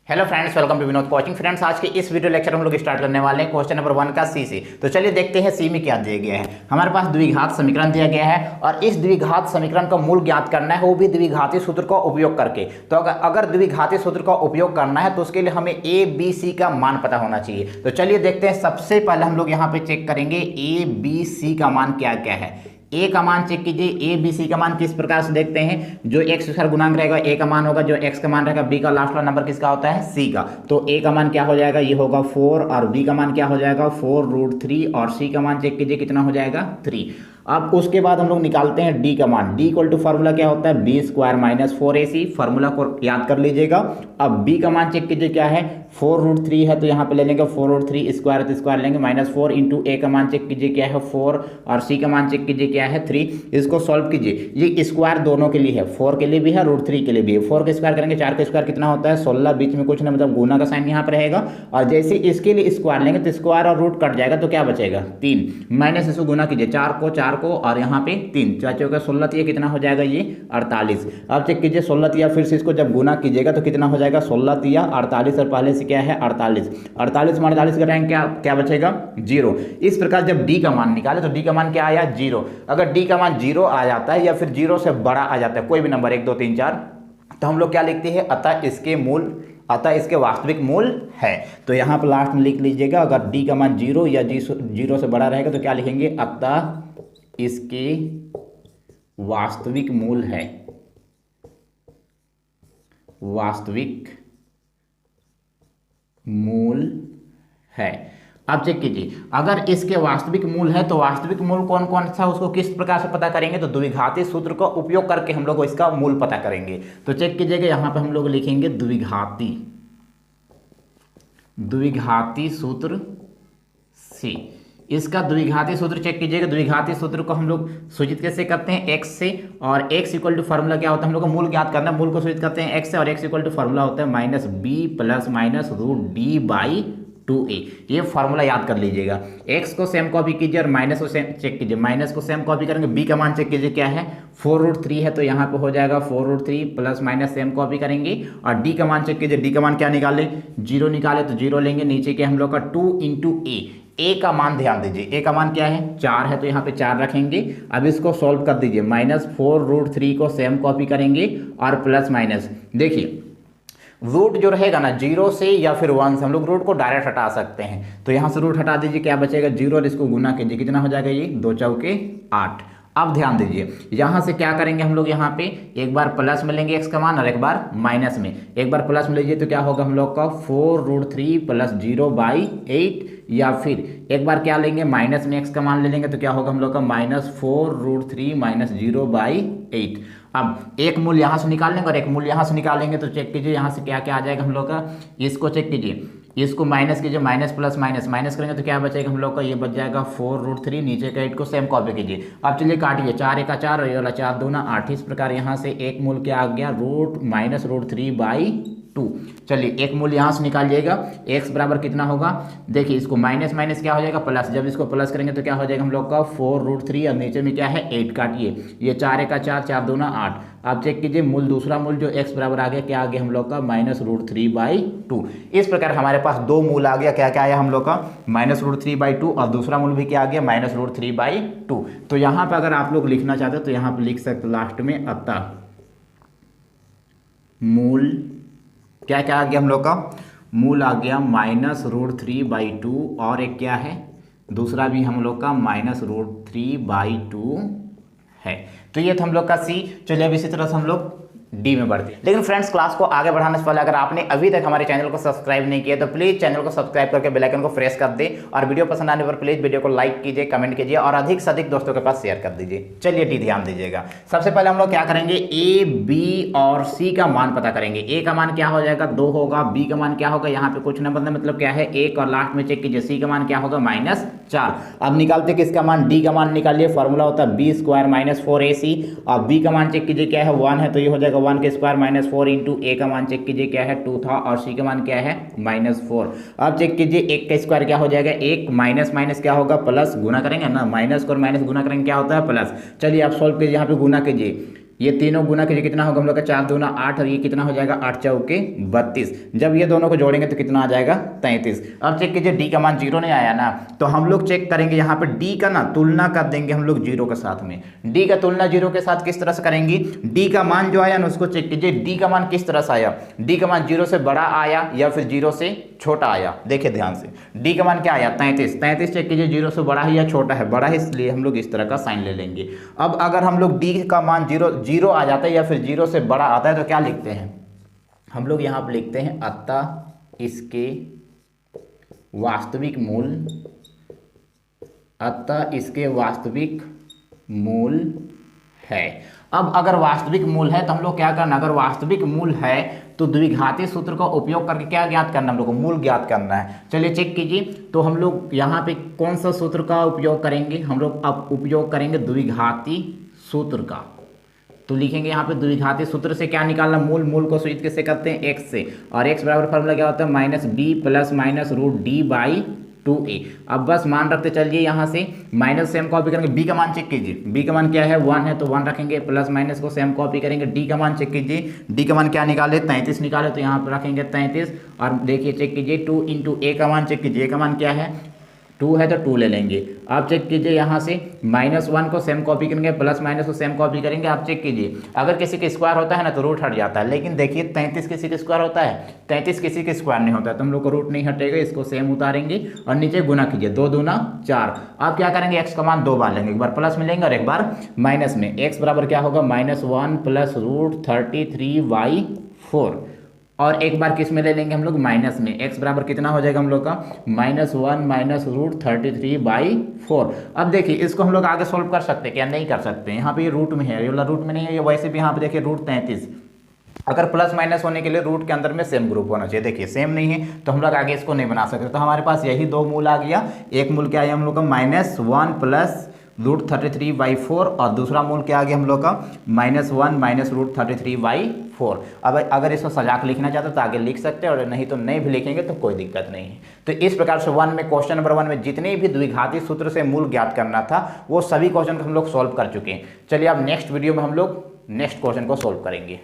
Hello friends, welcome to Vinod coaching. Friends, आज के इस वीडियो लेक्चर हम लोग स्टार्ट करने वाले हैं क्वेश्चन नंबर 1 का सी से। तो चलिए देखते हैं सी में क्या दिया गया है। हमारे पास द्विघात समीकरण दिया गया है और इस द्विघात समीकरण का मूल ज्ञात करना है, वो भी द्विघाती सूत्र का उपयोग करके। तो अगर द्विघाती सूत्र का उपयोग करना है तो उसके लिए हमें ए बी सी का मान पता होना चाहिए। तो चलिए देखते हैं। सबसे पहले हम लोग यहाँ पे चेक करेंगे ए बी सी का मान क्या क्या है। ए का मान चेक कीजिए। ए बी सी का मान किस प्रकार से देखते हैं। जो एक्स स्क्वायर गुणांक रहेगा ए का मान होगा, जो एक्स का मान रहेगा बी का लास्ट वाला नंबर किसका होता है, सी का। तो ए का मान क्या हो जाएगा, ये होगा 4 और बी का मान क्या हो जाएगा 4√3 और सी का मान चेक कीजिए कितना हो जाएगा 3। अब उसके बाद हम लोग निकालते हैं डी का मान। डी इक्वल टू फार्मूला क्या होता है, B square minus 4ac। Formula को याद कर लीजिएगा। अब बी का मान चेक कीजिए क्या है, 4√3 है तो यहाँ पे ले लेंगे 4√3 स्क्वायर तो स्क्वायर लेंगे माइनस 4 इंटू ए का मान चेक कीजिए क्या है 4 और सी का मान चेक कीजिए क्या है 3। इसको सॉल्व कीजिए। ये स्क्वायर दोनों के लिए है, 4 के लिए भी है, √3 के लिए भी है। 4 का स्क्वायर करेंगे 4 का स्क्वायर कितना होता है 16, बीच में कुछ ना मतलब गुना का साइन यहाँ पर रहेगा। और जैसे इसके लिए स्क्वायर लेंगे तो स्क्वायर और रूट कट जाएगा तो क्या बचेगा 3, माइनस इसको गुना कीजिए 4 को और यहाँ पे 3 4 का 16 तो ये कितना हो जाएगा ये 48। अब चेक कीजिए 16 तिया फिर से इसको जब गुना कीजिएगा तो कितना हो जाएगा 16 तिया 48 और पहले से क्या है 48 में 48 करेंगे क्या बचेगा 0। इस प्रकार जब डी का मान निकाले तो डी का मान क्या आया 0। अगर डी का मान 0 आ जाता है या फिर 0 से बड़ा आ जाता है कोई भी नंबर 1 2 3 4 तो हम लोग क्या लिखते हैं अतः इसके वास्तविक मूल है। तो यहाँ पर लास्ट में लिख लीजिएगा अगर डी का मान 0 या 0 से बड़ा रहेगा तो क्या लिखेंगे अतः इसके वास्तविक मूल है। वास्तविक मूल है। अब चेक कीजिए अगर इसके वास्तविक मूल है तो वास्तविक मूल कौन कौन सा उसको किस प्रकार से पता करेंगे, तो द्विघाती सूत्र का उपयोग करके हम लोग इसका मूल पता करेंगे। तो चेक कीजिएगा यहाँ पे हम लोग लिखेंगे द्विघाती सूत्र सी। इसका द्विघाती सूत्र चेक कीजिएगा। द्विघाती सूत्र को हम लोग सूचित कैसे करते हैं x से, और x इक्वल टू फार्मूला क्या होता है हम लोग का मूल ज्ञात करना है। मूल को सूचित करते हैं x से और x इक्वल टू फार्मूला होता है -b प्लस माइनस √d/2a। ये फार्मूला याद कर लीजिएगा। x को सेम कॉपी कीजिए और माइनस को सेम चेक कीजिए। माइनस को सेम कॉपी करेंगे। b का मान चेक कीजिए क्या है 4√3 है तो यहाँ पे हो जाएगा 4√3 प्लस माइनस सेम कॉपी करेंगे। और d का मान चेक कीजिए। d का मान क्या निकाले 0 निकाले तो 0 लेंगे। नीचे के हम लोग का 2 इंटू ए का मान ध्यान दीजिए। ए का मान क्या है 4 है तो यहाँ पे 4 रखेंगे। अब इसको सॉल्व कर दीजिए। -4√3 को सेम कॉपी करेंगे और प्लस माइनस देखिए रूट जो रहेगा ना 0 से या फिर 1 से हम लोग रूट को डायरेक्ट हटा सकते हैं। तो यहाँ से रूट हटा दीजिए क्या बचेगा 0 और इसको गुना कीजिए कितना हो जाएगा ये 2 चौके 8। अब ध्यान दीजिए यहाँ से क्या करेंगे हम लोग यहाँ पे एक बार प्लस में लेंगे x का मान और एक बार माइनस में। एक बार प्लस में लीजिए तो क्या होगा हम लोग का 4√3 प्लस 0/8 या फिर एक बार क्या लेंगे माइनस में x का मान ले लेंगे तो क्या होगा हम लोग का -4√3 माइनस 0/8। अब एक मूल यहाँ से निकाल लेंगे और एक मूल यहाँ से निकालेंगे तो चेक कीजिए यहाँ से क्या क्या आ जाएगा हम लोग का। इसको चेक कीजिए, इसको माइनस कीजिए, माइनस प्लस माइनस करेंगे तो क्या बचेगा हम लोग का ये बच जाएगा 4√3। नीचे का 8 को सेम कॉपी कीजिए। अब चलिए काटिए 4 1 4 और ये वाला 4 2 8। इस प्रकार यहाँ से एक मूल क्या आ गया -√3/2। चलिए एक मूल यहाँ से निकालिएगा। x बराबर कितना होगा देखिए इसको माइनस माइनस क्या हो जाएगा प्लस। जब इसको प्लस करेंगे तो क्या हो जाएगा हम लोग का 4√3 और नीचे में क्या है 8। काटिए ये 4 1 4 4 2 8। आप चेक कीजिए मूल दूसरा मूल जो x बराबर आ गया क्या आ गया हम लोग का -√3/2। इस प्रकार हमारे पास दो मूल आ गया। क्या क्या आया हम लोग का -√3/2 और दूसरा मूल भी क्या आ गया -√3/2। तो यहाँ पर अगर आप लोग लिखना चाहते हो तो यहाँ पर लिख सकते लास्ट में अतः मूल क्या क्या आ गया हम लोग का मूल आ गया -√3/2 और एक क्या है दूसरा भी हम लोग का -√3/2 है। तो ये था हम लोग का सी। चलिए अब इसी तरह से हम लोग डी में बढ़ते हैं। लेकिन फ्रेंड्स क्लास को आगे बढ़ाने से पहले अगर आपने अभी तक हमारे चैनल को सब्सक्राइब नहीं किया तो प्लीज चैनल को सब्सक्राइब करके बेल आइकन को प्रेस कर दे और वीडियो पसंद आने पर प्लीज वीडियो को लाइक कीजिए, कमेंट कीजिए और अधिक से अधिक दोस्तों के पास शेयर कर दीजिए। चलिए डी ध्यान दीजिएगा। सबसे पहले हम लोग क्या करेंगे ए बी और सी का मान पता करेंगे। ए का मान क्या हो जाएगा 2 होगा। बी का मान क्या होगा यहाँ पे कुछ न मतलब क्या है 1 और लास्ट में चेक कीजिए सी का मान क्या होगा -4। अब निकालते किसका मान डी का मान निकालिए। फॉर्मूला होता है b स्क्वायर माइनस 4ac और बी का मान चेक कीजिए क्या है 1 है तो ये हो जाएगा 1 के स्क्वायर -4 इंटू ए का मान चेक कीजिए क्या है 2 था और सी का मान क्या है -4। अब चेक कीजिए 1 का स्क्वायर क्या हो जाएगा 1 माइनस माइनस क्या होगा प्लस। गुना करेंगे ना माइनस को और माइनस गुना करेंगे क्या होता है प्लस। चलिए आप सॉल्व कीजिए यहाँ पे गुना कीजिए ये तीनों गुना कीजिए, कितना होगा हम लोग का 4 दूना 8 और ये कितना हो जाएगा 8 चौके 32। जब ये दोनों को जोड़ेंगे तो कितना आ जाएगा 33। अब चेक कीजिए डी का मान 0 नहीं आया ना, तो हम लोग चेक करेंगे यहाँ पे डी का ना तुलना कर देंगे हम लोग 0 के साथ में। डी का तुलना 0 के साथ किस तरह से करेंगे, डी का मान जो आया ना उसको चेक कीजिए, डी का मान किस तरह से आया, डी का मान 0 से बड़ा आया या फिर 0 से छोटा आया। देखिए ध्यान से, डी का मान क्या आया 33 चेक कीजिए 0 से बड़ा है या छोटा है, बड़ा है, इसलिए हम लोग इस तरह का साइन ले लेंगे। अब अगर हम लोग डी का मान 0 आ जाता है या फिर 0 से बड़ा आता है तो क्या लिखते हैं हम लोग, यहाँ पर लिखते हैं अतः इसके वास्तविक मूल, अतः इसके वास्तविक मूल है। अब अगर वास्तविक मूल है तो हम लोग क्या करना, अगर वास्तविक मूल है तो द्विघाती सूत्र का उपयोग करके क्या ज्ञात करना, हम लोग को मूल ज्ञात करना है। चलिए चेक कीजिए, तो हम लोग यहाँ पे कौन सा सूत्र का उपयोग करेंगे, हम लोग अब उपयोग करेंगे द्विघाती सूत्र का। तो लिखेंगे यहाँ पे द्विघाती सूत्र से क्या निकालना, मूल को सूचित किससे करते हैं, x से, और x बराबर फॉर्मूला क्या होता है -b plus minus root D by 2a। अब बस मान रखते चलिए, यहाँ से माइनस सेम कॉपी करेंगे, b का मान चेक कीजिए, b का मान क्या है 1 है तो 1 रखेंगे, प्लस माइनस को सेम कॉपी करेंगे, d का मान चेक कीजिए, d का मान क्या निकाले 33 निकाले, तो यहाँ पर रखेंगे 33। और देखिए चेक कीजिए 2 इंटू a का मान चेक कीजिए, a का मान क्या है 2 है तो 2 ले लेंगे। आप चेक कीजिए यहाँ से -1 को सेम कॉपी करेंगे, प्लस माइनस को सेम कॉपी करेंगे। आप चेक कीजिए, अगर किसी का स्क्वायर होता है ना तो रूट हट जाता है, लेकिन देखिए 33 किसी का स्क्वायर होता है, 33 किसी का स्क्वायर नहीं होता है, तो हम लोग को रूट नहीं हटेगा, इसको सेम उतारेंगे और नीचे गुना कीजिए, 2 दूना 4। आप क्या करेंगे, एक्स का मान 2 बार लेंगे, एक बार प्लस में लेंगे और एक बार माइनस में। एक्स बराबर क्या होगा -1 प्लस रूट 33/4, और एक बार किस में ले लेंगे हम लोग, माइनस में। x बराबर कितना हो जाएगा हम लोग का -1 माइनस रूट 33/4। अब देखिए इसको हम लोग आगे सोल्व कर सकते हैं क्या, नहीं कर सकते, यहाँ पे ये रूट में है, ये वाला रूट में नहीं है, ये वैसे भी यहाँ पे देखिए रूट 33। अगर प्लस माइनस होने के लिए रूट के अंदर में सेम ग्रुप होना चाहिए, देखिए सेम नहीं है तो हम लोग आगे इसको नहीं बना सकते। तो हमारे पास यही 2 मूल आ गया, एक मूल क्या है हम लोग का -1 प्लस रूट 33/4 और दूसरा मूल क्या आ गया हम लोग का -1 माइनस रूट 33/4। अब अगर इसको सजा के लिखना चाहते तो आगे लिख सकते हैं, और नहीं तो नहीं भी लिखेंगे तो कोई दिक्कत नहीं है। तो इस प्रकार से क्वेश्चन नंबर 1 में जितने भी द्विघाती सूत्र से मूल ज्ञात करना था वो सभी क्वेश्चन हम लोग सॉल्व कर चुके हैं। चलिए अब नेक्स्ट वीडियो में हम लोग नेक्स्ट क्वेश्चन को सॉल्व करेंगे।